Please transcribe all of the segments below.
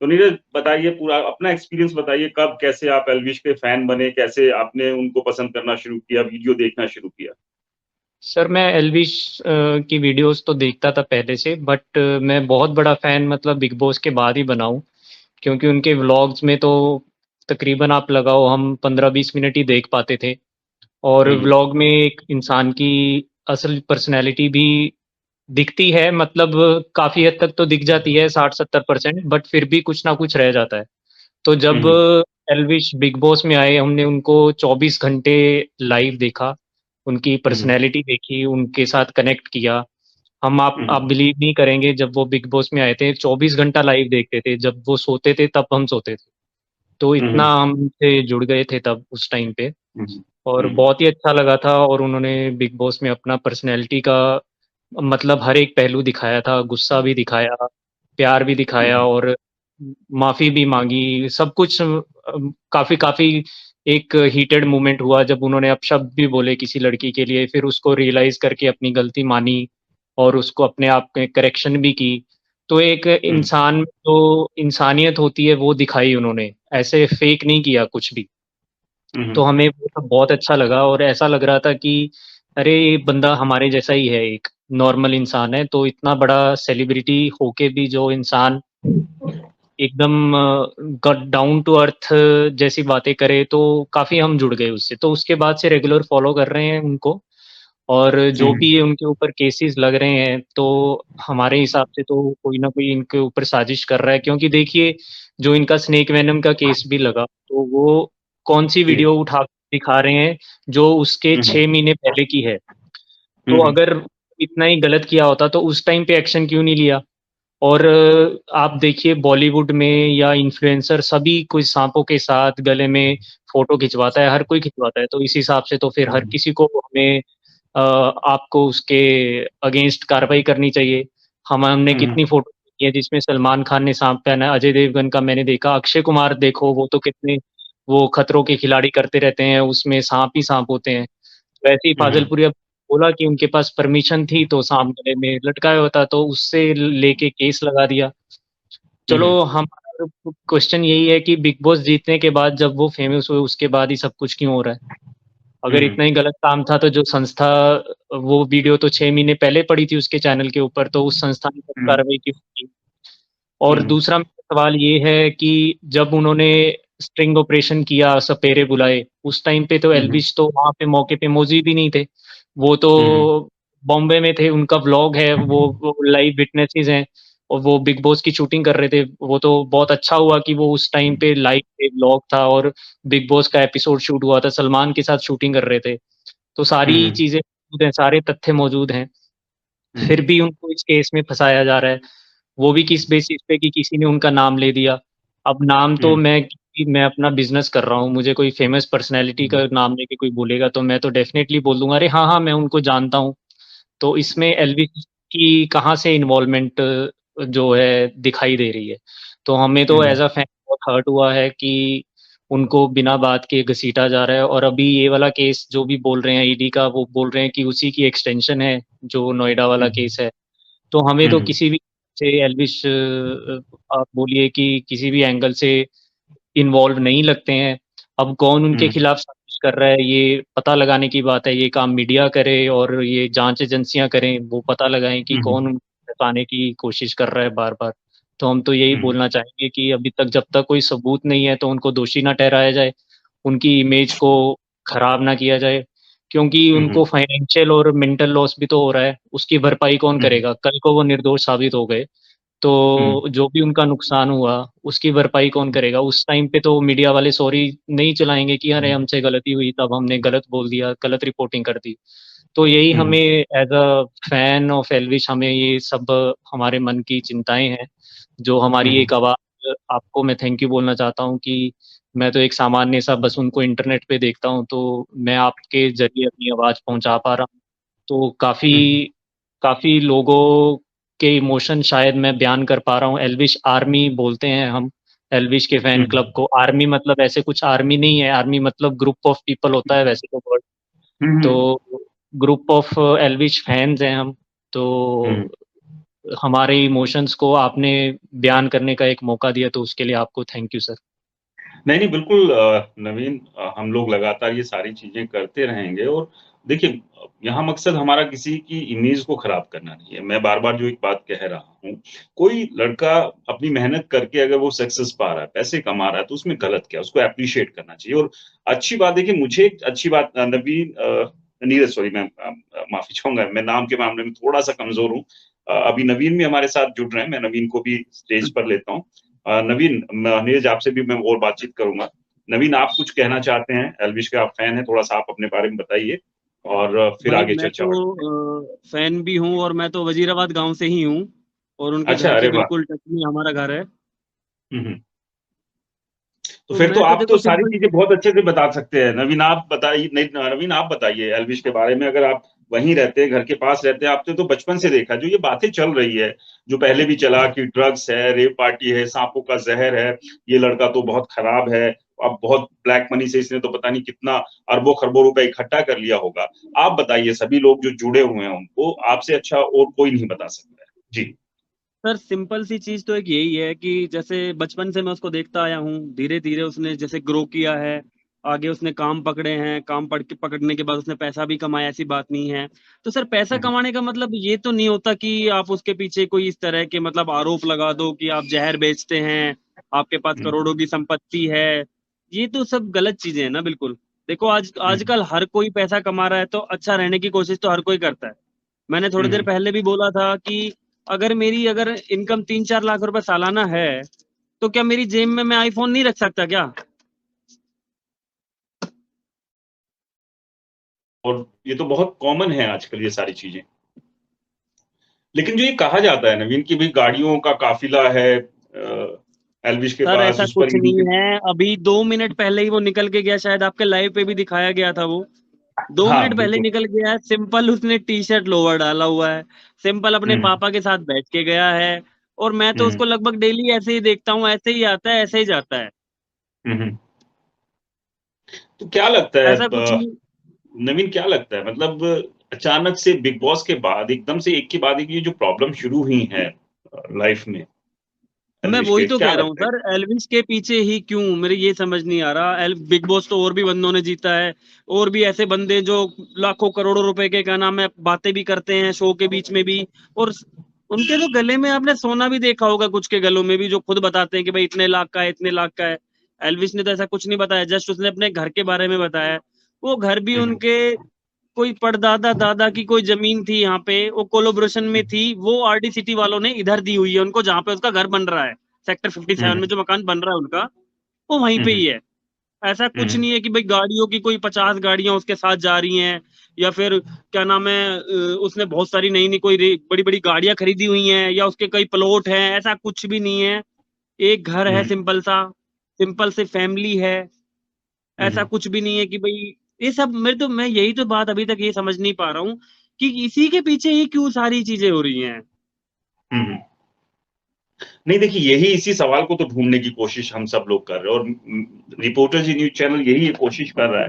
तो नीरज बताइए पूरा अपना एक्सपीरियंस बताइए कब कैसे आप एल्विश के फैन बने, कैसे आपने उनको पसंद करना शुरू किया, वीडियो देखना शुरू किया? सर मैं एल्विश की वीडियोस तो देखता था पहले से, बट मैं बहुत बड़ा फ़ैन मतलब बिग बॉस के बाद ही बना हूँ। क्योंकि उनके व्लॉग्स में तो तकरीबन आप लगाओ हम 15-20 मिनट ही देख पाते थे। और हुँ, हुँ। व्लॉग में एक इंसान की असल पर्सनैलिटी भी दिखती है, मतलब काफ़ी हद तक तो दिख जाती है 60-70%, बट फिर भी कुछ ना कुछ रह जाता है। तो हुँ, जब हुँ। एल्विश बिग बॉस में आए, हमने उनको 24 घंटे लाइव देखा, उनकी हुँ, हुँ। पर्सनैलिटी देखी, उनके साथ कनेक्ट किया। हम हुँ, आप हुँ। बिलीव नहीं करेंगे, जब वो बिग बॉस में आए थे 24 घंटा लाइव देखते थे, जब वो सोते थे तब हम सोते थे। तो हुँ, इतना हुँ। हमसे जुड़ गए थे तब उस टाइम पे। हुँ, हुँ। और हुँ, हुँ। बहुत ही अच्छा लगा था, और उन्होंने बिग बॉस में अपना पर्सनैलिटी का मतलब हर एक पहलू दिखाया था, गुस्सा भी दिखाया, प्यार भी हुँ, दिखाया हुँ। और माफ़ी भी माँगी, सब कुछ काफ़ी काफ़ी एक हीटेड मोमेंट हुआ जब उन्होंने अपशब्द भी बोले किसी लड़की के लिए, फिर उसको रियलाइज़ करके अपनी गलती मानी और उसको अपने आप में करेक्शन भी की। तो एक हुँ। इंसान में जो इंसानियत होती है वो दिखाई उन्होंने, ऐसे फ़ेक नहीं किया कुछ भी। हुँ, तो हुँ। हमें वो सब बहुत अच्छा लगा और ऐसा लग रहा था कि अरे! ये बंदा हमारे जैसा ही है, एक नॉर्मल इंसान है, तो इतना बड़ा सेलिब्रिटी होके भी जो इंसान एकदम गट डाउन टू अर्थ जैसी बातें करे, तो काफ़ी हम जुड़ गए उससे। तो उसके बाद से रेगुलर फ़ॉलो कर रहे हैं उनको, और हुँ, जो भी हुँ। ये उनके ऊपर केसेस लग रहे हैं, तो हमारे हिसाब से तो कोई न कोई इनके ऊपर साज़िश कर रहा है, क्योंकि देखिए, जो इनका स्नेक वेनम का केस भी लगा, तो वो कौन-सी जी। वीडियो उठा के दिखा रहे हैं, जो उसके हुँ, 6 हुँ। महीने पहले की है। हुँ, तो हुँ। अगर इतना ही गलत किया होता, तो उस टाइम पे एक्शन क्यों नहीं लिया? और आप देखिए बॉलीवुड में या इन्फ्लुएंसर सभी कोई साँपों के साथ गले में फ़ोटो खिंचवाता है, हर कोई खिंचवाता है, तो इस हिसाब से तो फिर हुँ, हर हुँ। किसी को हमें आपको उसके अगेंस्ट कार्रवाई करनी चाहिए। हमने हुँ, हुँ। कितनी फ़ोटो देखी है जिसमें सलमान खान ने साँप पहना है, अजय देवगन का मैंने देखा, अक्षय कुमार देखो वो तो कितने वो खतरों के खिलाड़ी करते रहते हैं, उसमें साँप ही साँप होते हैं। वैसे ही हुँ, हुँ। पागलपुरिया बोला कि उनके पास परमिशन थी तो साँप गले में लटकाया होता, तो उससे लेके केस लगा दिया। हुँ, चलो हुँ। हमारा क्वेश्चन यही है कि बिग बॉस जीतने के बाद जब वो फेमस हुए उसके बाद ही सब कुछ क्यों हो रहा है? हुँ, अगर हुँ। इतना ही गलत काम था तो जो संस्था वो वीडियो तो 6 महीने पहले पड़ी थी उसके चैनल के ऊपर, तो उस संस्था ने कभी हुँ, हुँ। कार्रवाई क्यों नहीं की? हुँ, और हुँ। दूसरा मेरा सवाल ये है कि जब उन्होंने स्टिंग ऑपरेशन किया, सपेरे बुलाए, उस टाइम पे तो हुँ, हुँ। एल्विश तो वहाँ पे मौके पे मौजूद ही नहीं थे। वो हुँ, हुँ। तो बॉम्बे में थे, उनका व्लॉग है, वो लाइव विटनेसेस हैं और वो बिग बॉस की शूटिंग कर रहे थे। वो तो बहुत अच्छा हुआ कि वो उस टाइम पे लाइव पे व्लॉग था और बिग बॉस का एपिसोड शूट हुआ था, सलमान के साथ शूटिंग कर रहे थे। तो हुँ, सारी हुँ। चीज़ें मौजूद हैं, सारे तथ्य मौजूद हैं, हुँ, फिर हुँ। भी उनको इस केस में फँसाया जा रहा है। वो भी किस बेसिस पे कि किसी ने उनका नाम ले दिया। अब नाम तो हुँ, मैं अपना बिज़नेस कर रहा हूँ, मुझे कोई फ़ेमस पर्सनैलिटी हुँ। का नाम लेके कोई बोलेगा तो मैं तो डेफ़िनेटली बोल दूँगा, अरे हाँ, हाँ, मैं उनको जानता हूँ। तो इसमें एल्विस की कहाँ से इन्वॉल्वमेंट जो है दिखाई दे रही है। तो हमें हुँ, तो हुँ। एज़ अ फैन बहुत हर्ट हुआ है कि उनको बिना बात के घसीटा जा रहा है, और अभी ये वाला केस जो भी बोल रहे हैं ईडी का, वो बोल रहे हैं कि उसी की एक्सटेंशन है, जो नोएडा हुँ, वाला हुँ। केस है। तो हमें हुँ, तो हुँ। किसी भी से एल्विश आप बोलिए कि किसी भी एंगल से इन्वॉल्व नहीं लगते हैं। अब कौन हुँ, उनके हुँ। खिलाफ साजिश कर रहा है, ये पता लगाने की बात है। ये काम मीडिया करे और ये जाँच एजेंसियाँ करें, वो पता लगाएँ कि हुँ, कौन हुँ। उनको फँसाने की कोशिश कर रहा है बार-बार। तो हम तो यही हुँ, हुँ। बोलना चाहेंगे कि अभी तक जब तक कोई सबूत नहीं है, तो उनको दोषी ना ठहराया जाए, उनकी इमेज को खराब ना किया जाए, क्योंकि हुँ, उनको हुँ। फाइनेंशियल और मेंटल लॉस भी तो हो रहा है, उसकी भरपाई कौन हुँ, हुँ। करेगा? कल को वो निर्दोष साबित हो गए, हुँ। तो जो भी उनका नुकसान हुआ, उसकी भरपाई कौन करेगा? उस टाइम पे तो मीडिया वाले सॉरी नहीं चलाएँगे कि अरे! हुँ। हमसे गलती हुई, तब हमने गलत बोल दिया, गलत रिपोर्टिंग कर दी। तो यही हुँ, हमें हुँ। As a fan of Elvish हमें ये सब हमारे मन की चिंताएँ हैं, जो हुँ, हमारी हुँ। एक आवाज़ आपको मैं थैंक यू बोलना चाहता हूँ कि मैं तो एक सामान्य सा बस उनको इंटरनेट पे देखता हूँ, तो मैं आपके ज़रिए अपनी आवाज़ पहुँचा पा रहा हूँ। तो हुँ, हुँ। काफ़ी लोगों के इमोशन शायद मैं बयान कर पा रहा हूँ। एल्विश आर्मी बोलते हैं हम, एल्विश के हुँ, फैन हुँ। क्लब को। आर्मी मतलब ऐसे कुछ आर्मी नहीं है, आर्मी मतलब ग्रुप ऑफ पीपल होता है वैसे तो वर्ड। हुँ, हुँ। तो ग्रुप ऑफ एल्विश फैन्स हैं हम। तो हुँ। हमारे इमोशंस को आपने बयान करने का एक मौका दिया, तो उसके लिए आपको थैंक यू सर। नहीं, नहीं, बिल्कुल नवीन, हम लोग लगातार ये सारी चीज़ें करते रहेंगे और देखिए, यहाँ मकसद हमारा किसी की इमेज को खराब करना नहीं है। मैं बार-बार जो एक बात कह रहा हूँ, कोई लड़का अपनी मेहनत करके अगर वो सक्सेस पा रहा है, पैसे कमा रहा है, तो उसमें गलत क्या है? उसको एप्रिशिएट करना चाहिए और अच्छी बात देखिए, मुझे एक अच्छी बात नवीन नीरज, सॉरी, मैं माफ़ी चाहूँगा, मैं नाम के मामले में थोड़ा-सा कमज़ोर हूँ। अभी नवीन भी हमारे साथ जुड़ रहे हैं, मैं नवीन को भी स्टेज पर लेता हूँ। नवीन, नीरज आपसे भी मैं और बातचीत करूँगा। नवीन, आप कुछ कहना चाहते हैं? एल्विश के आप फैन हैं, थोड़ा-सा आप अपने बारे में बताइए और फिर भाई आगे मैं चर्चा बढ़ाते हैं। तो फैन भी हूँ और मैं तो वजीराबाद गांव से ही हूँ और उनके अच्छा, घर के अरे वाह! बिल्कुल टच में हमारा घर है। हुँ, हुँ। तो तो फिर तो मैं तो आप तो देखो सारी सिंपल चीज़ें बहुत अच्छे से बता सकते हैं। नवीन आप बताइए, नहीं, नवीन आप बताइए एल्विश के बारे में, अगर आप वहीं रहते हैं, घर के पास रहते हैं, आपने तो बचपन से देखा, जो ये बातें चल रही है, जो पहले भी चला कि ड्रग्स है, रेव पार्टी है, साँपों का ज़हर है, ये लड़का तो बहुत खराब है, अब बहुत ब्लैक मनी से इसने तो पता नहीं कितना अरबों-खरबों रुपए इकट्ठा कर लिया होगा। आप बताइए, सभी लोग जो जुड़े हुए हैं उनको, आपसे अच्छा और कोई नहीं बता सकता है। जी। सर सिंपल सी चीज तो एक यही है कि जैसे बचपन से मैं उसको देखता आया हूँ, धीरे धीरे उसने जैसे ग्रो किया है, आगे उसने काम पकड़े हैं, काम पकड़ने के बाद उसने पैसा भी कमाया, ऐसी बात नहीं है। तो सर पैसा हुँ, हुँ। कमाने का मतलब ये तो नहीं होता कि आप उसके पीछे कोई इस तरह के मतलब आरोप लगा दो कि आप जहर बेचते हैं, आपके पास हुँ, करोड़ों की संपत्ति है। ये तो सब गलत चीजें हैं ना, बिल्कुल। देखो हुँ, आजकल हर कोई पैसा कमा रहा है तो अच्छा रहने की कोशिश तो हर कोई करता है। मैंने थोड़ी हुँ, देर हुँ। पहले भी बोला था कि अगर इनकम 3-4 लाख रुपए सालाना है, तो क्या मेरी जेब में मैं आईफोन नहीं रख सकता क्या? और ये तो बहुत कॉमन है आजकल ये सारी चीज़ें। लेकिन जो ये कहा जाता है नवीन, कि भई गाड़ियों का काफ़िला है एल्विश के सर पास, ऐसा उस पर कुछ नहीं इनके है, अभी 2 मिनट पहले ही वो निकल के गया, शायद आपके लाइव पे भी दिखाया गया था वो। दो हाँ, मिनट पहले बिल्कुल। निकल गया है, सिंपल उसने टी शर्ट लोअर डाला हुआ है, सिंपल अपने हुँ, पापा के साथ बैठ के गया है। और मैं तो हुँ, उसको लगभग डेली ऐसे ही देखता हूँ, ऐसे ही आता है, ऐसे ही जाता है। हुँ, हुँ। तो क्या लगता है ऐसा कुछ नहीं। नवीन, क्या लगता है, मतलब अचानक से बिग बॉस के बाद एकदम से एक के बाद एक ये जो प्रॉब्लम शुरू हुई हैं लाइफ में मैं एल्विश वही के, तो क्या कह रहा हूँ लगता है? सर, एल्विस के पीछे ही क्यों, मेरे ये समझ नहीं आ रहा। एल बिग बॉस तो और भी बंदों ने जीता है, और भी ऐसे बंदे जो लाखों करोड़ों रुपए के क्या नाम है बातें भी करते हैं शो के बीच में भी। और उनके तो गले में आपने सोना भी देखा होगा, कुछ के गलों में भी, जो खुद बताते हैं कि भाई इतने लाख का है, इतने लाख का है। एल्विस ने तो ऐसा कुछ नहीं बताया, जस्ट उसने अपने घर के बारे में बताया। वो घर भी हुँ, हुँ, उनके कोई परदादा दादा की कोई जमीन थी यहाँ पे, वो कोलोब्रेशन में हुँ, थी, वो आरडी सिटी वालों ने इधर दी हुई है उनको, जहाँ पे उसका घर बन रहा है। सेक्टर 57 में हुँ, जो मकान बन रहा है उनका, वो वहीं हुँ, पे हुँ, ही है। ऐसा हुँ, कुछ नहीं है कि भाई गाड़ियों की कोई 50 गाड़ियां उसके साथ जा रही हैं, या फिर क्या नाम है उसने बहुत सारी नई नई कोई बड़ी बड़ी गाड़ियां खरीदी हुई हैं, या उसके कई प्लॉट हैं, ऐसा कुछ भी नहीं है। एक घर है हुँ, सिंपल सा, सिंपल से फैमिली है। हुँ, ऐसा हुँ, कुछ भी नहीं है कि भाई ये सब, मैं यही तो बात अभी तक ये समझ नहीं पा रहा हूँ कि इसी के पीछे ही क्यों सारी चीजें हो रही हैं। हुँ, हुँ। नहीं, देखिए, यही इसी सवाल को तो ढूँढने की कोशिश हम सब लोग कर रहे हैं और रिपोर्टर जी न्यूज़ चैनल यही कोशिश कर रहा है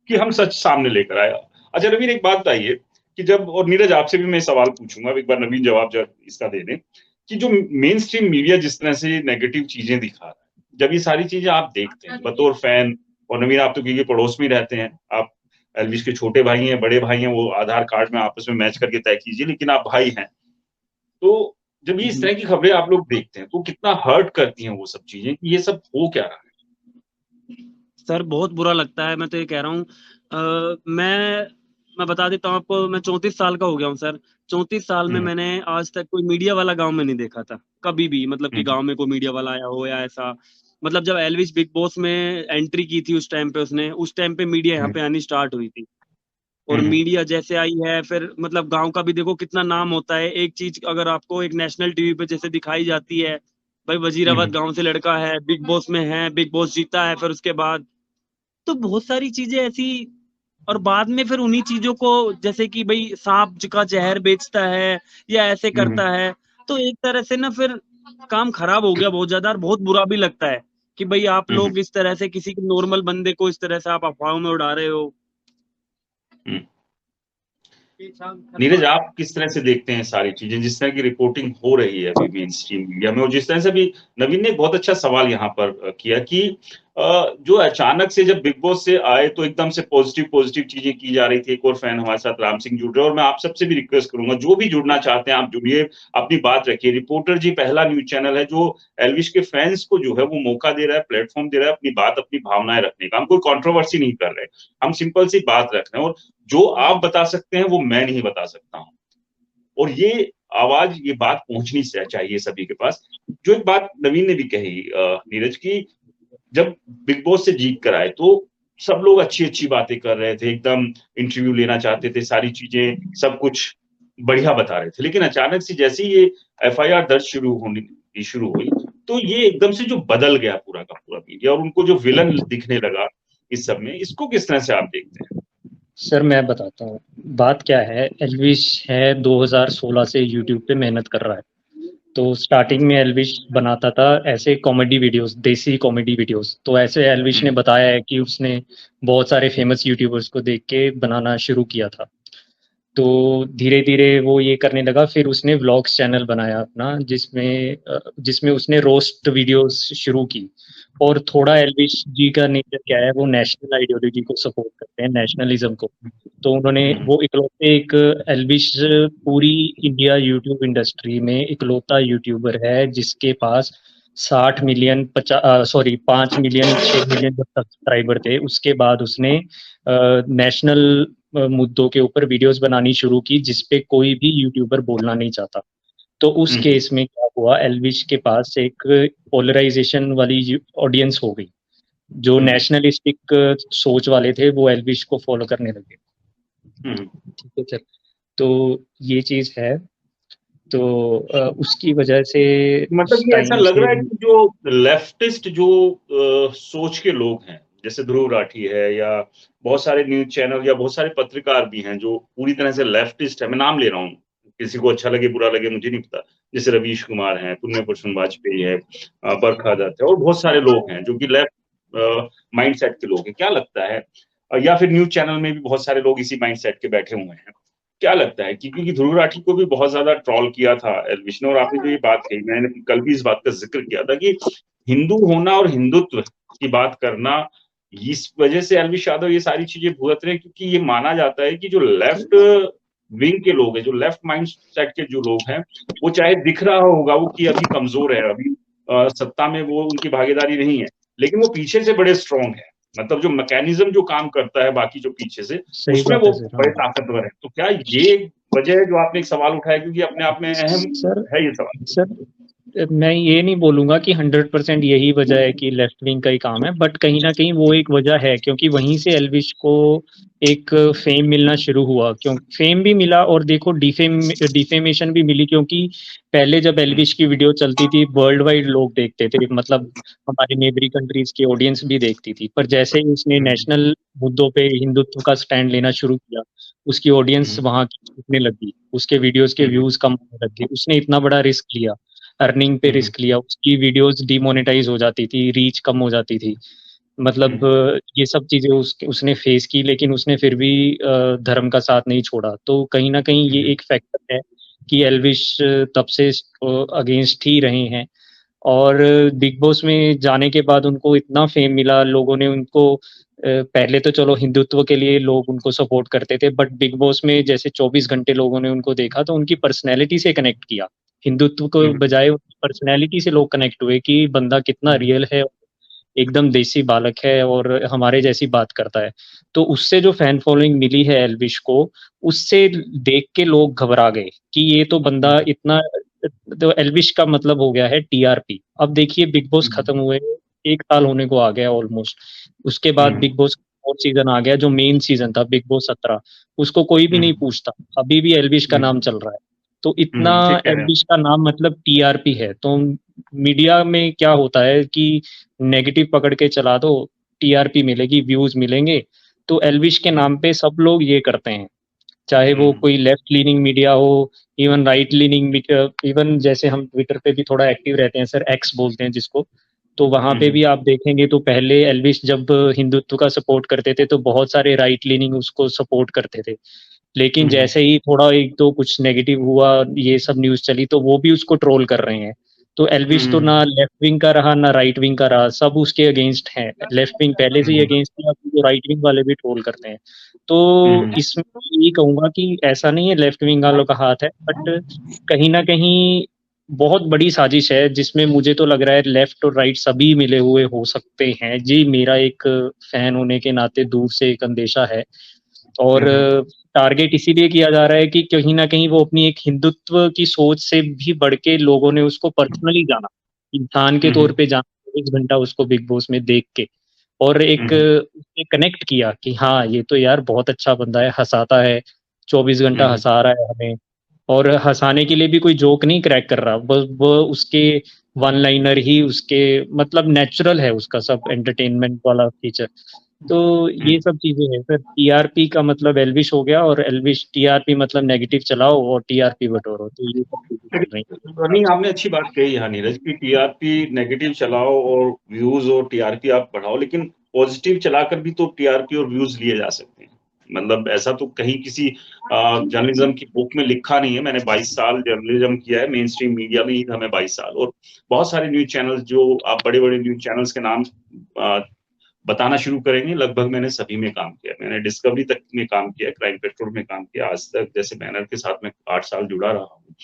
कि हम सच सामने लेकर आए। अच्छा नवीन, एक बात बताइए कि जब, और नीरज आपसे भी मैं सवाल पूछूँगा, अब एक बार नवीन जवाब ज इसका दे दें, कि जो मेन स्ट्रीम मीडिया जिस तरह से नेगेटिव चीज़ें दिखा रहा है, जब ये सारी चीज़ें आप देखते हैं बतौर फैन, और नवीन आप तो क्योंकि पड़ोस में ही रहते हैं, आप एल्विश के छोटे भाई हैं, बड़े भाई हैं, वो आधार कार्ड में आपस में मैच करके तय कीजिए, लेकिन आप भाई हैं। तो जब ये इस तरह की खबरें आप लोग देखते हैं, तो कितना हर्ट करती हैं वो सब चीज़ें कि ये सब हो क्या रहा है? सर बहुत बुरा लगता है, मैं तो ये कह रहा हूँ। मैं बता देता हूँ आपको, मैं 34 साल का हो गया हूँ सर। 34 साल में हुँ, मैंने आज तक कोई मीडिया वाला गांव में नहीं देखा था कभी भी, मतलब कि हुँ, गांव में कोई मीडिया वाला आया हो या ऐसा। मतलब जब एलविश बिग बॉस में एंट्री की थी उस टाइम पे, उस टाइम पे मीडिया यहाँ हुँ, पे आनी स्टार्ट हुई थी। और हुँ, हुँ, मीडिया जैसे आई है, फिर मतलब गांव का भी देखो कितना नाम होता है। एक चीज अगर आपको एक नेशनल टीवी पे जैसे दिखाई जाती है, भाई हुँ, वजीराबाद हुँ, गांव से लड़का है, बिग बॉस में है, बिग बॉस जीता है, फिर उसके बाद तो बहुत सारी चीजें ऐसी। और बाद में फिर उन्हीं चीजों को, जैसे कि भाई सांप का जहर बेचता है या ऐसे हुँ, हुँ, करता है, तो एक तरह से ना फिर काम खराब हो गया बहुत ज्यादा, और बहुत बुरा भी लगता है कि भाई आप हुँ, लोग इस तरह से किसी नॉर्मल बंदे को इस तरह से आप अफवाहों में उड़ा रहे हो। हुँ। नीरज, आप किस तरह से देखते हैं सारी चीजें, जिस तरह की रिपोर्टिंग हो रही है अभी मेन स्ट्रीम मीडिया में, और जिस तरह से अभी नवीन ने एक बहुत अच्छा सवाल यहाँ पर किया कि जो अचानक से जब बिग बॉस से आए तो एकदम से पॉजिटिव पॉजिटिव चीजें की जा रही थी। एक और फैन हमारे साथ राम सिंह जुड़ रहे हैं, और मैं आप सबसे भी रिक्वेस्ट करूंगा, जो भी जुड़ना चाहते हैं आप जुड़िए, अपनी बात रखिए। रिपोर्टर जी पहला न्यूज चैनल है जो एल्विश के फैंस को जो है वो मौका दे रहा है, प्लेटफॉर्म दे रहा है अपनी बात, अपनी भावनाएं रखने का। हम कोई कंट्रोवर्सी नहीं कर रहे, हम सिंपल सी बात रख रहे हैं, और जो आप बता सकते हैं वो मैं नहीं बता सकता हूं। और ये आवाज, ये बात पहुंचनी चाहिए सभी के पास। जो एक बात नवीन ने भी कही नीरज की, जब बिग बॉस से जीत कर आए तो सब लोग अच्छी अच्छी बातें कर रहे थे, एकदम इंटरव्यू लेना चाहते थे, सारी चीजें सब कुछ बढ़िया बता रहे थे। लेकिन अचानक से जैसे ही ये एफआईआर दर्ज शुरू हुई तो ये एकदम से जो बदल गया पूरा का पूरा मीडिया, और उनको जो विलन दिखने लगा इस सब में, इसको किस तरह से आप देखते हैं? सर मैं बताता हूँ बात क्या है। एल्विश है 2016 से यूट्यूब पे मेहनत कर रहा है। तो स्टार्टिंग में एल्विश बनाता था ऐसे कॉमेडी वीडियोस, देसी कॉमेडी वीडियोस। तो ऐसे एल्विश ने बताया है कि उसने बहुत सारे फेमस यूट्यूबर्स को देख के बनाना शुरू किया था। तो धीरे धीरे वो ये करने लगा। फिर उसने व्लॉग्स चैनल बनाया अपना, जिसमें उसने रोस्ट वीडियोस शुरू की। और थोड़ा एल्विश जी का नेचर क्या है, वो नेशनल आइडियोलॉजी को सपोर्ट करते हैं, नेशनलिज्म को। तो उन्होंने वो इकलौते एक एल्विश पूरी इंडिया यूट्यूब इंडस्ट्री में इकलौता यूट्यूबर है जिसके पास 60 मिलियन 5 मिलियन 6 मिलियन जब सब्सक्राइबर थे। उसके बाद उसने नेशनल मुद्दों के ऊपर वीडियोस बनानी शुरू की जिसपे कोई भी यूट्यूबर बोलना नहीं चाहता। तो उस केस में क्या हुआ, एल्विश के पास एक पोलराइजेशन वाली ऑडियंस हो गई। जो नेशनलिस्टिक सोच वाले थे वो एल्विश को फॉलो करने लगे। ठीक है सर, तो ये चीज है। तो उसकी वजह से मतलब ये ऐसा लग रहा है कि जो लेफ्टिस्ट जो सोच के लोग हैं, जैसे ध्रुव राठी है, या बहुत सारे न्यूज चैनल या बहुत सारे पत्रकार भी हैं जो पूरी तरह से लेफ्टिस्ट है, मैं नाम ले रहा हूँ, किसी को अच्छा लगे बुरा लगे मुझे नहीं पता, जैसे रवीश कुमार हैं, पुण्य पुष्पन वाजपेयी है, बरखा दत्त है, और बहुत सारे लोग हैं जो कि लेफ्ट माइंडसेट के लोग हैं। क्या लगता है, या फिर न्यूज चैनल में भी बहुत सारे लोग इसी माइंडसेट के बैठे हुए हैं, क्या लगता है कि क्योंकि ध्रुव राठी को भी बहुत ज्यादा ट्रॉल किया था एल्विश ने, और आपने जो ये बात कही, मैंने कल भी इस बात का जिक्र किया था कि हिंदू होना और हिंदुत्व की बात करना, इस वजह से एल्विश यादव ये सारी चीजें भुगत रहे हैं, क्योंकि ये माना जाता है कि जो लेफ्ट विंग के लोग हैं, जो लेफ्ट माइंड सेट के जो लोग हैं, वो चाहे दिख रहा होगा वो कि अभी कमजोर है, अभी सत्ता में वो उनकी भागीदारी नहीं है, लेकिन वो पीछे से बड़े स्ट्रांग है। मतलब जो मैकेनिज्म जो काम करता है बाकी जो पीछे से, उसमें वो बड़े ताकतवर है। तो क्या ये वजह है जो आपने एक सवाल उठाया, क्योंकि अपने आप में अहम है ये सवाल? सर मैं ये नहीं बोलूंगा कि 100% यही वजह है कि लेफ्ट विंग का ही काम है, बट कहीं ना कहीं वो एक वजह है, क्योंकि वहीं से एल्विश को एक फेम मिलना शुरू हुआ। क्यों फेम भी मिला, और देखो डिफेमेशन भी मिली, क्योंकि पहले जब एल्विश की वीडियो चलती थी वर्ल्ड वाइड लोग देखते थे, मतलब हमारे नेबरी कंट्रीज की ऑडियंस भी देखती थी। पर जैसे ही उसने नेशनल मुद्दों पे हिंदुत्व का स्टैंड लेना शुरू किया, उसकी ऑडियंस वहां की छूटने लगी, उसके वीडियोस के व्यूज कम होने लगे। उसने इतना बड़ा रिस्क लिया, अर्निंग पे रिस्क लिया, उसकी वीडियोस डिमोनेटाइज हो जाती थी, रीच कम हो जाती थी। मतलब ये सब चीजें उसने फेस की, लेकिन उसने फिर भी धर्म का साथ नहीं छोड़ा। तो कहीं ना कहीं ये एक फैक्टर है कि एल्विश तब से अगेंस्ट ही रहे हैं। और बिग बॉस में जाने के बाद उनको इतना फेम मिला, लोगों ने उनको पहले तो चलो हिंदुत्व के लिए लोग उनको सपोर्ट करते थे, बट बिग बॉस में जैसे 24 घंटे लोगों ने उनको देखा तो उनकी पर्सनैलिटी से कनेक्ट किया। हिंदुत्व को बजाय पर्सनैलिटी से लोग कनेक्ट हुए कि बंदा कितना रियल है, एकदम देसी बालक है और हमारे जैसी बात करता है। तो उससे जो फैन फॉलोइंग मिली है एल्विश को, उससे देख के लोग घबरा गए कि ये तो बंदा इतना। तो एल्विश का मतलब हो गया है टीआरपी। अब देखिए बिग बॉस खत्म हुए 1 साल होने को आ गया ऑलमोस्ट। उसके बाद बिग बॉस और सीजन आ गया, जो मेन सीजन था बिग बॉस 17, उसको कोई भी नहीं पूछता, अभी भी एल्विश का नाम चल रहा है। तो इतना एल्विश का नाम मतलब टीआरपी है। तो मीडिया में क्या होता है कि नेगेटिव पकड़ के चला दो, टीआरपी मिलेगी, व्यूज मिलेंगे। तो एल्विश के नाम पे सब लोग ये करते हैं, चाहे वो कोई लेफ्ट लीनिंग मीडिया हो, even right leaning media. Even जैसे हम ट्विटर पे भी थोड़ा एक्टिव रहते हैं सर, एक्स बोलते हैं जिसको, तो वहां पे भी आप देखेंगे तो पहले एल्विश जब हिंदुत्व का सपोर्ट करते थे तो बहुत सारे राइट लीनिंग उसको सपोर्ट करते थे। लेकिन जैसे ही थोड़ा एक दो कुछ नेगेटिव हुआ, ये सब न्यूज़ चली, तो वो भी उसको ट्रोल कर रहे हैं। तो एल्विश तो ना लेफ्ट विंग का रहा ना राइट विंग का रहा, सब उसके अगेंस्ट हैं। लेफ्ट विंग पहले से ही अगेंस्ट था, तो राइट विंग वाले भी ट्रोल करते हैं। तो इसमें ये कहूंगा कि ऐसा नहीं है लेफ्ट विंग वालों का हाथ है, बट कहीं ना कहीं बहुत बड़ी साजिश है, जिसमें मुझे तो लग रहा है लेफ्ट और राइट सभी मिले हुए हो सकते हैं जी। मेरा एक फैन होने के नाते दूर से एक अंदेशा है, और टारगेट इसीलिए किया जा रहा है कि कहीं ना कहीं वो अपनी एक हिंदुत्व की सोच से भी बढ़ के लोगों ने उसको पर्सनली जाना, इंसान के तौर पे जाना, 1 घंटा उसको बिग बॉस में देख के, और एक कनेक्ट किया कि हाँ ये तो यार बहुत अच्छा बंदा है, हंसाता है, 24 घंटा हंसा रहा है हमें, और हंसाने के लिए भी कोई जोक नहीं क्रैक कर रहा, बस वो उसके वन लाइनर ही उसके मतलब नेचुरल है उसका सब एंटरटेनमेंट वाला फीचर। तो ये सब चीजें हैं सर। टीआरपी का मतलब एल्विश हो गया, और एल्विश टीआरपी मतलब नेगेटिव चलाओ और टीआरपी बटोरो, तो ये सब चीजें चल रही हैं। नहीं, आपने अच्छी बात कही यहाँ नीरज की टीआरपी नेगेटिव चलाओ और व्यूज और टीआरपी आप बढ़ाओ, लेकिन पॉजिटिव चलाकर भी तो टीआरपी और व्यूज लिए जा सकते हैं। मतलब ऐसा तो कहीं किसी जर्नलिज्म की बुक में लिखा नहीं है। मैंने 22 साल जर्नलिज्म किया है, मेन स्ट्रीम मीडिया में ही था मैं 22 साल, और बहुत सारे न्यूज चैनल्स जो आप बड़े बड़े न्यूज चैनल्स के नाम बताना शुरू करेंगे, लगभग मैंने सभी में काम किया। मैंने डिस्कवरी तक में काम किया, क्राइम पेट्रोल में काम किया, आज तक जैसे बैनर के साथ मैं 8 साल जुड़ा रहा हूँ।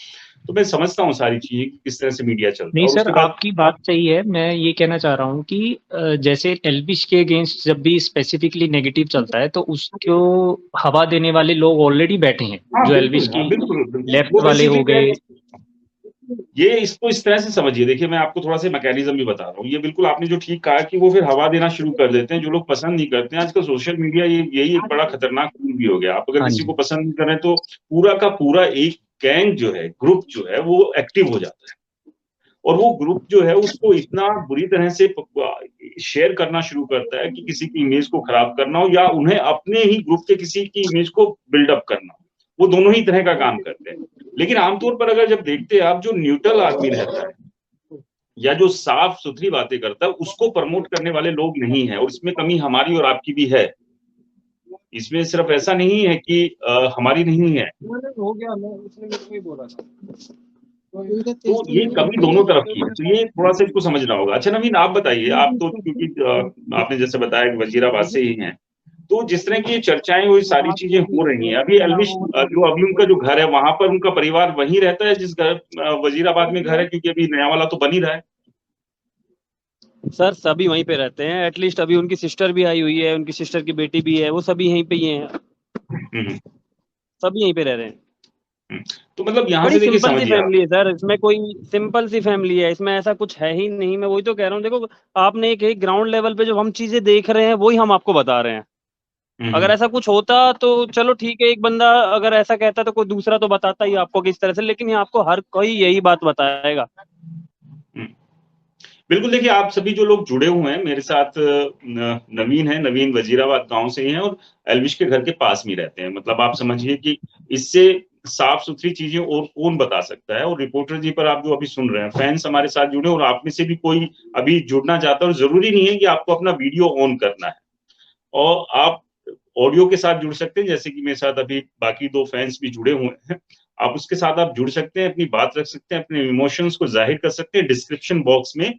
तो मैं समझता हूँ सारी चीजें किस तरह से मीडिया चलता है। नहीं और सर, उसके बाद आपकी बात सही है। मैं ये कहना चाह रहा हूँ कि जैसे एल्विश के अगेंस्ट जब भी स्पेसिफिकली नेगेटिव चलता है, तो उसको हवा देने वाले लोग ऑलरेडी बैठे हैं, जो एल्विश की बिल्कुल लेफ्ट वो वाले हो बेसिकली गए। ये इसको इस तरह से समझिए। देखिए, मैं आपको थोड़ा सा मैकेनिज्म भी बता रहा हूँ। ये बिल्कुल आपने जो ठीक कहा कि वो फिर हवा देना शुरू कर देते हैं, जो लोग पसंद नहीं करते हैं। आजकल सोशल मीडिया यही एक बड़ा खतरनाक टूल भी हो गया। आप अगर हाँ किसी जी। को पसंद नहीं करें तो पूरा का पूरा एक गैंग जो है, ग्रुप जो है, वो एक्टिव हो जाता है, और वो ग्रुप जो है उसको इतना बुरी तरह से शेयर करना शुरू करता है कि किसी की इमेज को खराब करना हो या उन्हें अपने ही ग्रुप के किसी की इमेज को बिल्डअप करना हो, वो दोनों ही तरह का काम करते हैं। लेकिन आमतौर पर अगर जब देखते हैं आप, जो न्यूट्रल आदमी रहता है या जो साफ सुथरी बातें करता है, उसको प्रमोट करने वाले लोग नहीं है। और इसमें कमी हमारी और आपकी भी है। इसमें सिर्फ ऐसा नहीं है कि हमारी नहीं है, हो गया, मैं उसने मेरे को ही बोला था। तो ये कमी दोनों तरफ की है। तो ये थोड़ा सा इसको समझना होगा। अच्छा नवीन, आप बताइए, आप तो क्योंकि आपने जैसे बताया कि वजीराबाद से ही हैं, तो जिस तरह की चर्चाएं वो सारी चीजें हो रही हैं, अभी एल्विश जो अभी उनका जो घर है वहां पर उनका परिवार वहीं रहता है जिस घर वजीराबाद में घर है, क्योंकि अभी नया वाला तो बन ही रहा है। सर सभी वहीं पे रहते हैं। एटलीस्ट अभी उनकी सिस्टर भी आई हुई है, उनकी सिस्टर की बेटी भी है, वो सभी यहीं पे ही हैं। सभी यहीं पे रह रहे हैं। तो मतलब यहाँ बड़ी से देखिए सिंपल सी समझिए आप। फैमिली है सर, इसमें कोई सिंपल सी फैमिली है, इसमें ऐसा कुछ है ही नहीं। मैं वही तो कह रहा हूँ, देखो आपने एक ग्राउंड लेवल पे जो हम चीजें देख रहे हैं वही हम आपको बता रहे हैं। अगर ऐसा कुछ होता तो चलो ठीक है, एक बंदा अगर ऐसा कहता तो कोई दूसरा तो बताता ही आपको किस तरह से, लेकिन ये आपको हर कोई यही बात बताएगा। बिल्कुल, देखिए आप सभी जो लोग जुड़े हुए हैं मेरे साथ, नवीन है, नवीन वजीराबाद गांव से ही हैं और एल्विश के घर के पास में रहते हैं। मतलब आप समझिए कि इससे साफ सुथरी चीजें और कौन बता सकता है। और रिपोर्टर जी पर आप जो अभी सुन रहे हैं, फैंस हमारे साथ जुड़े, और आप में से भी कोई अभी जुड़ना चाहता है, और जरूरी नहीं है कि आपको अपना वीडियो ऑन करना है, और आप ऑडियो के साथ जुड़ सकते हैं। जैसे कि मेरे साथ अभी बाकी 2 फैंस भी जुड़े हुए हैं, आप उसके साथ आप जुड़ सकते हैं, अपनी बात रख सकते हैं, अपने इमोशंस को जाहिर कर सकते हैं। डिस्क्रिप्शन बॉक्स में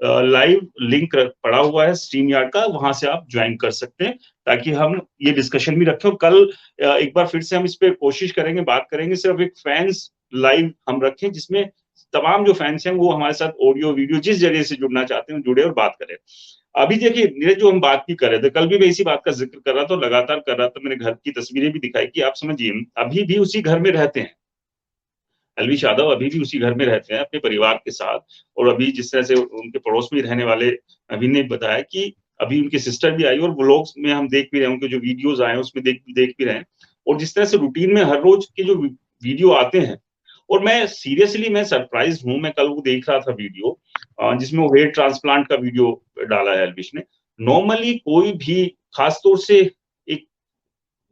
लाइव लिंक पड़ा हुआ है स्ट्रीम यार्ड का, वहां से आप ज्वाइन कर सकते हैं, ताकि हम ये डिस्कशन भी रखें। और कल एक बार फिर से हम इस पे कोशिश करेंगे, बात करेंगे, सिर्फ एक फैंस लाइव हम रखें, जिसमें तमाम जो फैंस हैं वो हमारे साथ ऑडियो वीडियो जिस जरिए से जुड़ना चाहते हैं जुड़े और बात करें। अभी देखिए नीरज, जो हम बात भी कर रहे थे, कल भी मैं इसी बात का जिक्र कर रहा था और लगातार कर रहा था, मैंने घर की तस्वीरें भी दिखाई कि आप समझिए अभी भी उसी घर में रहते हैं। एल्विश यादव अभी भी उसी घर में रहते हैं अपने परिवार के साथ। और अभी जिस तरह से उनके पड़ोस में रहने वाले नवीन ने बताया कि अभी उनकी सिस्टर भी आई, और व्लॉग्स में हम देख भी रहे हैं, उनके जो वीडियोस आए हैं उसमें देख भी रहे हैं। और जिस तरह से रूटीन में हर रोज के जो वीडियो आते हैं, और मैं सीरियसली मैं सरप्राइज हूं। मैं कल वो देख रहा था वीडियो, जिसमें वो हेयर ट्रांसप्लांट का वीडियो डाला है एल्विश ने। नॉर्मली कोई भी, खासतौर से एक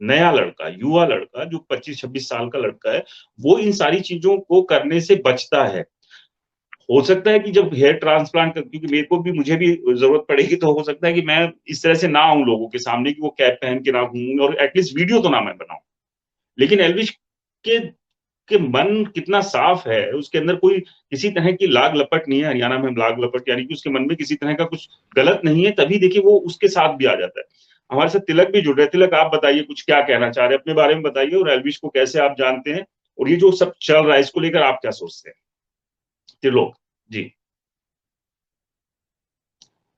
नया लड़का, युवा लड़का जो 25-26 साल का लड़का है, वो इन सारी चीजों को करने से बचता है। हो सकता है कि जब हेयर ट्रांसप्लांट क्योंकि मेरे को भी, मुझे भी जरूरत पड़ेगी, तो हो सकता है कि मैं इस तरह से ना आऊं लोगों के सामने, कि वो कैप पहन के ना घूमूं, और एटलीस्ट वीडियो तो ना मैं बनाऊं। लेकिन एल्विश के मन कितना साफ है, उसके अंदर कोई किसी तरह की लाग लपट नहीं है, हरियाणा में लाग लपट, यानी कि उसके मन में किसी तरह का कुछ गलत नहीं है, तभी देखिए वो उसके साथ भी आ जाता है। हमारे साथ तिलक भी जुड़ रहे हैं। तिलक, आप बताइए कुछ क्या कहना चाह रहे हैं, अपने बारे में बताइए, और एल्विश को कैसे आप जानते हैं, और ये जो सब चल रहा है इसको लेकर आप क्या सोचते हैं? त्रिलोक जी।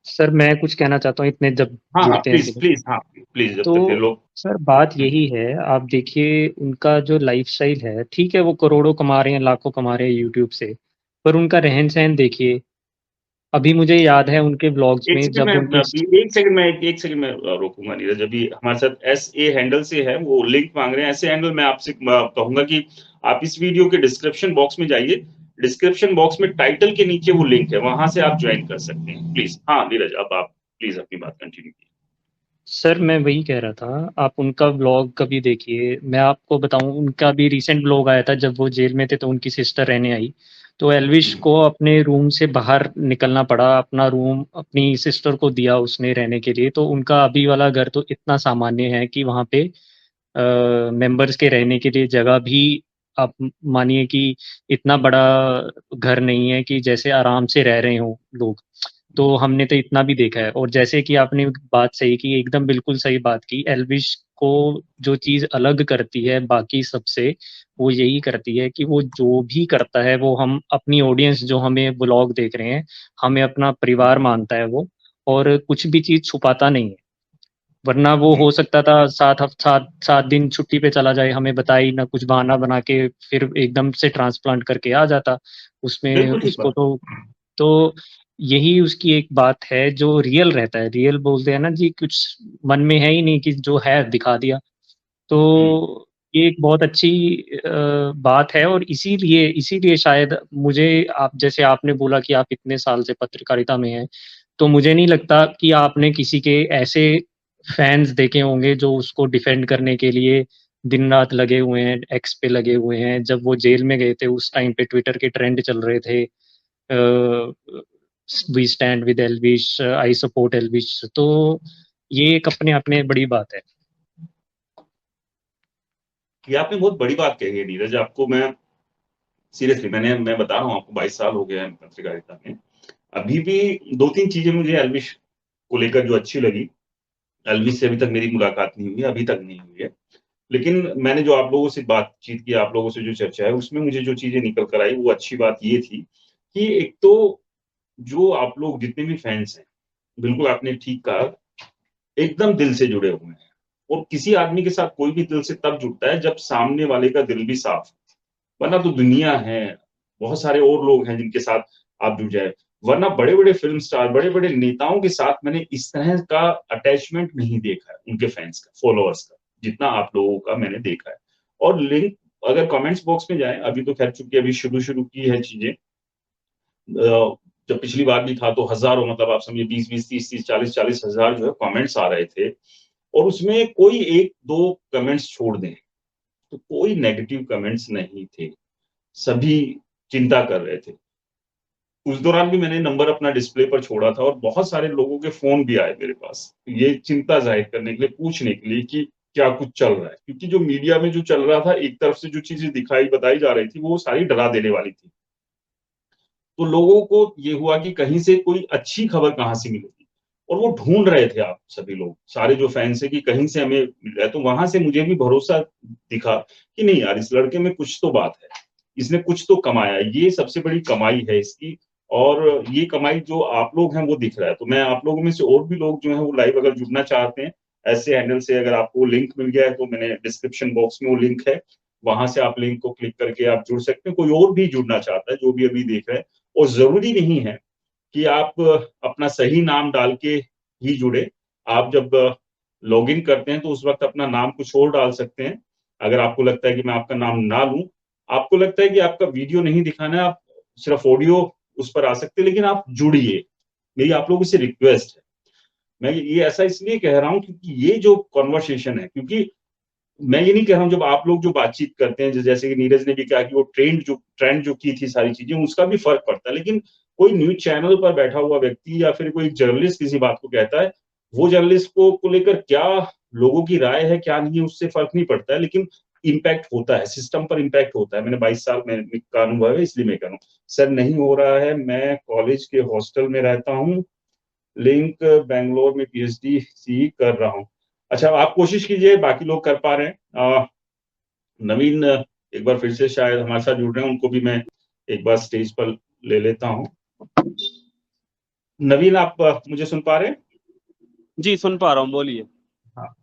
सर मैं कुछ कहना चाहता हूँ, इतने जब हाँ, हाँ, जुड़ते हैं प्लीज तो। प्लीज, हाँ प्लीज, जब तक तो त्रिलोक। सर बात यही है, आप देखिए उनका जो लाइफस्टाइल है, ठीक है वो करोड़ों कमा रहे हैं, लाखों कमा रहे हैं यूट्यूब से, पर उनका रहन सहन देखिए। अभी मुझे याद है उनके व्लॉग्स एक में सेकंड जब में उनके एक सेकंड में रोकूंगा नीरज। अभी हमारे साथ SA हैंडल से है, वो लिंक मांग रहे हैं। SA हैंडल, मैं आपसे कहूंगा कि आप इस वीडियो के डिस्क्रिप्शन बॉक्स में जाइए, डिस्क्रिप्शन बॉक्स में टाइटल के नीचे वो लिंक है, वहां से आप ज्वाइन कर सकते हैं प्लीज। हाँ नीरज, अब आप प्लीज अपनी बात कंटिन्यू कीजिए। सर मैं वही कह रहा था, आप उनका व्लॉग कभी देखिए। मैं आपको बताऊं, उनका भी रिसेंट व्लॉग आया था जब वो जेल में थे, तो उनकी सिस्टर रहने आई, तो एल्विश को अपने रूम से बाहर निकलना पड़ा, अपना रूम अपनी सिस्टर को दिया उसने रहने के लिए। तो उनका अभी वाला घर तो इतना सामान्य है कि वहाँ पे मेंबर्स के रहने के लिए जगह भी, आप मानिए कि इतना बड़ा घर नहीं है कि जैसे आराम से रह रहे हो लोग। तो हमने तो इतना भी देखा है। और जैसे कि आपने बात सही की, एकदम बिल्कुल सही बात की, एल्विश को जो चीज़ अलग करती है बाकी सबसे, वो यही करती है कि वो जो भी करता है वो हम अपनी ऑडियंस जो हमें व्लॉग देख रहे हैं, हमें अपना परिवार मानता है वो, और कुछ भी चीज़ छुपाता नहीं है। वरना वो हो सकता था 7 दिन छुट्टी पे चला जाए, हमें बताए ना, कुछ बहाना बना के फिर एकदम से ट्रांसप्लांट करके आ जाता उसमें बिल्कुल ठीक उसको। बात। तो यही उसकी एक बात है, जो रियल रहता है, रियल बोलते हैं ना जी, कुछ मन में है ही नहीं कि जो है दिखा दिया। हम्म। तो ये एक बहुत अच्छी बात है। और इसीलिए इसीलिए शायद मुझे, आप जैसे आपने बोला कि आप इतने साल से पत्रकारिता में हैं, तो मुझे नहीं लगता कि आपने किसी के ऐसे फैंस देखे होंगे जो उसको डिफेंड करने के लिए दिन रात लगे हुए हैं, एक्स पे लगे हुए हैं। जब वो जेल में गए थे उस टाइम पे ट्विटर के ट्रेंड चल रहे थे, we stand with Elvish, I support Elvish. तो ये एक अपने आप में बड़ी बात है। ये आपने बहुत बड़ी बात कही है नीरज। आपको मैं सीरियसली, मैं बता रहा हूँ आपको, 22 साल हो गए हैं पत्रकारिता में। अभी भी 2-3 चीजें मुझे एल्विश को लेकर जो अच्छी लगी। एल्विश से अभी तक मेरी मुलाकात नहीं हुई है, अभी तक नहीं हुई है। लेकिन मैंने जो आप लोगों से बातचीत की, आप लोगों से जो चर्चा है, उसमें मुझे जो चीजें निकल कर आई, वो अच्छी बात ये थी कि एक तो जो आप लोग जितने भी फैंस हैं, बिल्कुल आपने ठीक कहा, एकदम दिल से जुड़े हुए हैं। और किसी आदमी के साथ कोई भी दिल से तब जुड़ता है जब सामने वाले का दिल भी साफ है। वरना तो दुनिया है, बहुत सारे और लोग हैं जिनके साथ आप जुड़ जाए। वरना बड़े-बड़े फ़िल्म स्टार, बड़े-बड़े नेताओं के साथ मैंने इस तरह का अटैचमेंट नहीं देखा है, उनके फैन्स का, फॉलोअर्स का, जितना आप लोगों का मैंने देखा है। और लिंक अगर कमेंट्स बॉक्स में जाएँ, अभी तो ख़ैर चूँकि अभी शुरू-शुरू की है चीज़ें। जब पिछली बार भी था तो हज़ारों, मतलब आप समझिए 20-20, 30-30, 40-40 हज़ार जो है कमेंट्स आ रहे थे। और उसमें कोई 1-2 कमेंट्स छोड़ दें, तो कोई नेगेटिव कमेंट्स नहीं थे। सभी चिंता कर रहे थे। उस दौरान भी मैंने नंबर अपना डिस्प्ले पर छोड़ा था और बहुत सारे लोगों के फ़ोन भी आए मेरे पास, ये चिंता ज़ाहिर करने के लिए, पूछने के लिए कि क्या कुछ चल रहा है? क्योंकि जो मीडिया में जो चल रहा था, एक तरफ से जो चीज़ें दिखाई बताई जा रही थी, वो सारी डरा देने वाली थी। तो लोगों को ये हुआ कि कहीं से कोई अच्छी खबर कहाँ से मिलेगी? और वो ढूँढ रहे थे, आप सभी लोग, सारे जो फैन्स हैं, कि कहीं से हमें मिल जाए। तो वहाँ से मुझे भी भरोसा दिखा कि नहीं यार, इस लड़के में कुछ तो बात है। इसने कुछ तो कमाया है, ये सबसे बड़ी कमाई है इसकी। और ये कमाई जो आप लोग हैं वो दिख रहा है। तो मैं आप लोगों में से और भी लोग जो हैं वो लाइव अगर जुड़ना चाहते हैं, ऐसे हैंडल से, अगर आपको लिंक मिल गया है तो मैंने डिस्क्रिप्शन बॉक्स में वो लिंक है, वहाँ से आप लिंक को क्लिक करके आप जुड़ सकते हैं। कोई और भी जुड़ना चाहता है जो भी अभी देख रहे हैं, और ज़रूरी नहीं है कि आप अपना सही नाम डाल के ही जुड़े। आप जब लॉगिन करते हैं तो उस वक़्त अपना नाम कुछ और डाल सकते हैं। अगर आपको लगता है कि मैं आपका नाम ना लूँ, आपको लगता है कि आपका वीडियो नहीं दिखाना है, आप सिर्फ़ ऑडियो उस पर आ सकते हैं, लेकिन आप जुड़िए। मेरी आप लोगों से रिक्वेस्ट है। मैं ये ऐसा इसलिए कह रहा हूँ क्योंकि ये जो कन्वर्सेशन है, क्योंकि मैं ये नहीं कह रहा हूँ, जब आप लोग जो बातचीत करते हैं, जैसे कि नीरज ने भी कहा कि वो ट्रेंड जो की थी सारी चीज़ें, उसका भी फ़र्क पड़ता है। लेकिन कोई न्यूज़ चैनल पर बैठा हुआ व्यक्ति या फिर कोई जर्नलिस्ट किसी बात को कहता है, वो जर्नलिस्ट को लेकर क्या लोगों की राय है, क्या नहीं है, उससे फ़र्क नहीं पड़ता है। लेकिन इम्पैक्ट होता है, सिस्टम पर इम्पैक्ट होता है। मैंने 22 साल में का अनुभव है, इसलिए मैं कह रहा हूँ। सर नहीं हो रहा है, मैं कॉलेज के हॉस्टल में रहता हूँ, लिंक बैंगलोर में पीएचडी सी कर रहा हूँ। अच्छा, आप कोशिश कीजिए, बाकी लोग कर पा रहे हैं। नवीन एक बार फिर से शायद हमारे साथ जुड़ रहे हैं, उनको भी मैं एक बार स्टेज पर ले लेता हूँ। नवीन, आप मुझे सुन पा रहे हैं? जी, सुन पा रहा हूँ, बोलिए। हाँ,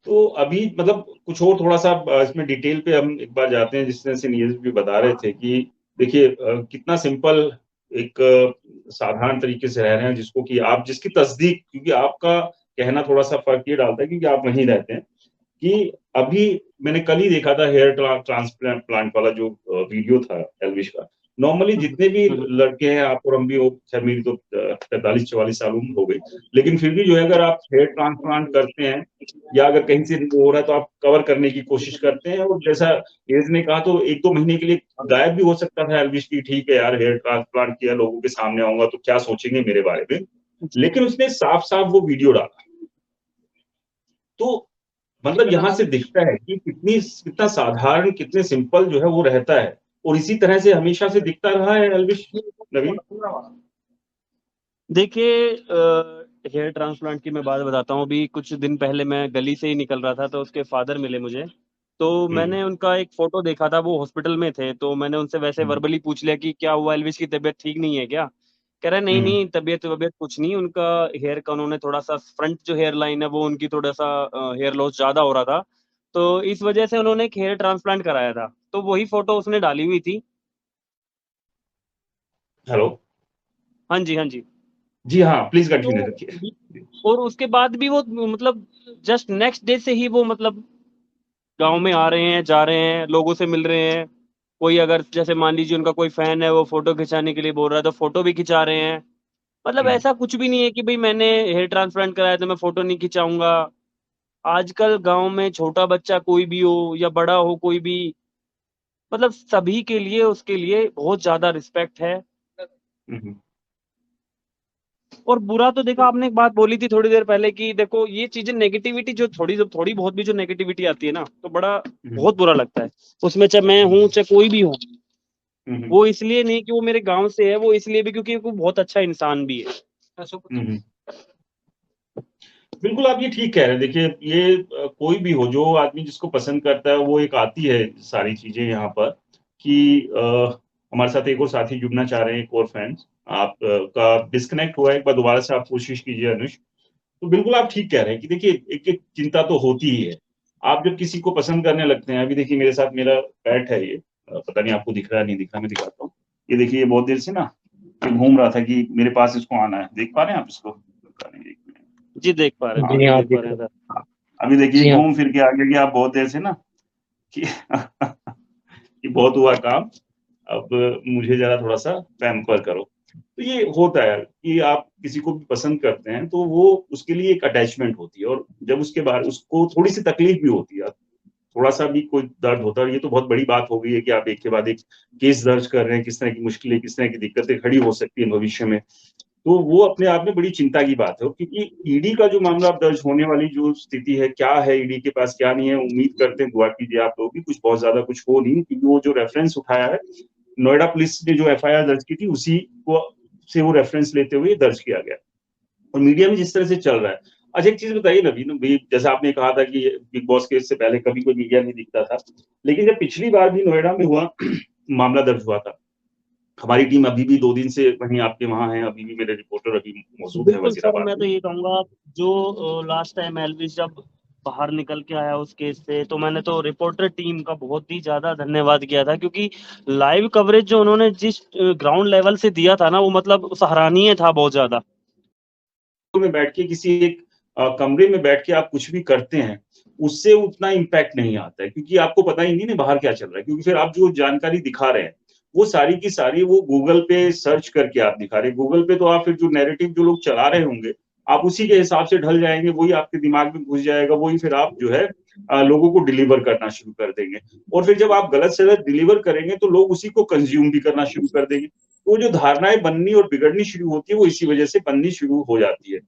तो अभी मतलब कुछ और थोड़ा सा इसमें डिटेल पे हम एक बार जाते हैं, जिस तरह से नीरज भी बता रहे थे कि देखिए कितना सिंपल एक साधारण तरीके से रह रहे हैं, जिसको कि आप जिसकी तस्दीक, क्योंकि आपका कहना थोड़ा सा फर्क ये डालता है क्योंकि आप वहीं रहते हैं, कि अभी मैंने कल ही देखा था हेयर ट्रांसप्लांट वाला जो वीडियो था एल्विश का। नॉर्मली जितने भी लड़के हैं, आप और हम भी हो, खैर मेरी तो 43-44 साल उम्र हो गई, लेकिन फिर भी जो है अगर आप हेयर ट्रांसप्लांट करते हैं या अगर कहीं से हो रहा है तो आप कवर करने की कोशिश करते हैं। और जैसा एज ने कहा, तो 1-2 महीने के लिए गायब भी हो सकता था एल्विश की, ठीक है यार हेयर ट्रांसप्लांट किया, लोगों के सामने आऊंगा तो क्या सोचेंगे मेरे बारे में, लेकिन उसने साफ साफ वो वीडियो डाला। तो मतलब यहाँ से दिखता है कि कितना साधारण, कितने सिंपल जो है वो रहता है, और इसी तरह से हमेशा से दिखता रहा है एल्विश। नवीन, देखिए हेयर ट्रांसप्लांट की मैं बात बताता हूँ। अभी कुछ दिन पहले मैं गली से ही निकल रहा था, तो उसके फादर मिले मुझे। तो मैंने उनका एक फोटो देखा था, वो हॉस्पिटल में थे, तो मैंने उनसे वैसे वर्बली पूछ लिया कि क्या हुआ, एल्विश की तबीयत ठीक नहीं है क्या? कह रहे नहीं नहीं, तबीयत कुछ नहीं, उनका हेयर का उन्होंने थोड़ा सा फ्रंट जो हेयर लाइन है वो उनकी थोड़ा सा हेयर लॉस ज्यादा हो रहा था, तो इस वजह से उन्होंने एक हेयर ट्रांसप्लांट कराया था। तो वही फोटो उसने डाली हुई थी। हेलो। हाँ जी, हाँ जी। जी हाँ, प्लीज कंटिन्यू रखिए। तो और उसके बाद भी वो मतलब जस्ट नेक्स्ट डे से ही वो मतलब गांव में आ रहे हैं, जा रहे हैं, लोगों से मिल रहे हैं। कोई अगर जैसे मान लीजिए उनका कोई फैन है, वो फोटो खिंचाने के लिए बोल रहा है तो फोटो भी खिंचा रहे हैं। मतलब ऐसा कुछ भी नहीं है कि भाई मैंने हेयर ट्रांसप्लांट कराया तो मैं फोटो नहीं खिंचाऊंगा। आजकल गांव में छोटा बच्चा कोई भी हो या बड़ा हो कोई भी, मतलब सभी के लिए उसके लिए बहुत ज्यादा रिस्पेक्ट है। और बुरा तो देखो, आपने एक बात बोली थी थोड़ी देर पहले कि देखो ये चीजें नेगेटिविटी जो थोड़ी बहुत भी जो नेगेटिविटी आती है ना, तो बड़ा बहुत बुरा लगता है उसमें, चाहे मैं हूँ चाहे कोई भी हो। वो इसलिए नहीं कि वो मेरे गांव से है, वो इसलिए भी क्योंकि वो बहुत अच्छा इंसान भी है। बिल्कुल, आप ये ठीक कह रहे हैं। देखिए ये कोई भी हो, जो आदमी जिसको पसंद करता है, वो एक आती है सारी चीजें यहाँ पर कि हमारे साथ एक और साथी जुड़ना चाह रहे हैं, एक और फ्रेंड्स। आप का डिस्कनेक्ट हुआ है, एक बार दोबारा से आप कोशिश कीजिए अनुष। तो बिल्कुल आप ठीक कह रहे हैं कि देखिए एक एक चिंता तो होती ही है। आप जब किसी को पसंद करने लगते हैं, अभी देखिए मेरे साथ मेरा पेट है ये, पता नहीं आपको दिख रहा है नहीं दिख रहा, मैं दिखाता हूँ। ये देखिए, ये बहुत देर से ना ये घूम रहा था कि मेरे पास इसको आना है। देख पा रहे हैं आप इसको? जी देख पा रहे हैं, हाँ, बिल्कुल देख पा रहे हैं सर। अभी देखिए जी हाँ। घूम फिर के आ गया कि आप बहुत देर से ना कि कि बहुत हुआ काम, अब मुझे जरा थोड़ा सा पैम्पर करो। तो ये होता है कि आप किसी को भी पसंद करते हैं तो वो उसके लिए एक अटैचमेंट होती है, और जब उसके बाद उसको थोड़ी सी तकलीफ भी होती है, थोड़ा सा भी कोई दर्द होता है। ये तो बहुत बड़ी बात हो गई है कि आप एक के बाद एक केस दर्ज कर रहे हैं, किस तरह की मुश्किलें, किस तरह की दिक्कतें खड़ी हो सकती है भविष्य में। तो वो अपने आप में बड़ी चिंता की बात है, क्योंकि ईडी का जो मामला अब दर्ज होने वाली जो स्थिति है, क्या है ईडी के पास क्या नहीं है, उम्मीद करते हैं, दुआ कीजिए आप लोग भी, कुछ बहुत ज्यादा कुछ हो नहीं, क्योंकि वो जो रेफरेंस उठाया है, नोएडा पुलिस ने जो एफआईआर दर्ज की थी उसी को से वो रेफरेंस लेते हुए दर्ज किया गया। और मीडिया में जिस तरह से चल रहा है, अच्छा एक चीज बताइए नवीन भाई, जैसा आपने कहा था कि बिग बॉस केस से पहले कभी कोई मीडिया नहीं दिखता था, लेकिन जब पिछली बार भी नोएडा में हुआ मामला दर्ज हुआ था, हमारी टीम अभी भी 2 दिन से वहीं आपके वहां है, अभी भी मेरे रिपोर्टर अभी मौजूद है बिल्कुल सर, वजीराबाद मैं में। तो ये कहूंगा, जो लास्ट टाइम एल्विस जब बाहर निकल के आया उस केस से, तो मैंने तो रिपोर्टर टीम का बहुत ही ज्यादा धन्यवाद किया था, क्योंकि लाइव कवरेज जो उन्होंने जिस ग्राउंड लेवल से दिया था ना, वो मतलब सराहनीय था बहुत ज्यादा। में बैठ के किसी एक कमरे में बैठ के आप कुछ भी करते हैं, उससे उतना इम्पैक्ट नहीं आता है, क्योंकि आपको पता ही नहीं ना बाहर क्या चल रहा है, क्योंकि फिर आप जो जानकारी दिखा रहे हैं वो सारी की सारी वो गूगल पे सर्च करके आप दिखा रहे हैं। गूगल पे तो आप फिर जो नैरेटिव जो लोग चला रहे होंगे, आप उसी के हिसाब से ढल जाएंगे, वही आपके दिमाग में घुस जाएगा, वही फिर आप जो है लोगों को डिलीवर करना शुरू कर देंगे। और फिर जब आप गलत से गलत डिलीवर करेंगे तो लोग उसी को कंज्यूम भी करना शुरू कर देंगे। तो जो धारणाएं बननी और बिगड़नी शुरू होती है, वो इसी वजह से बननी शुरू हो जाती है।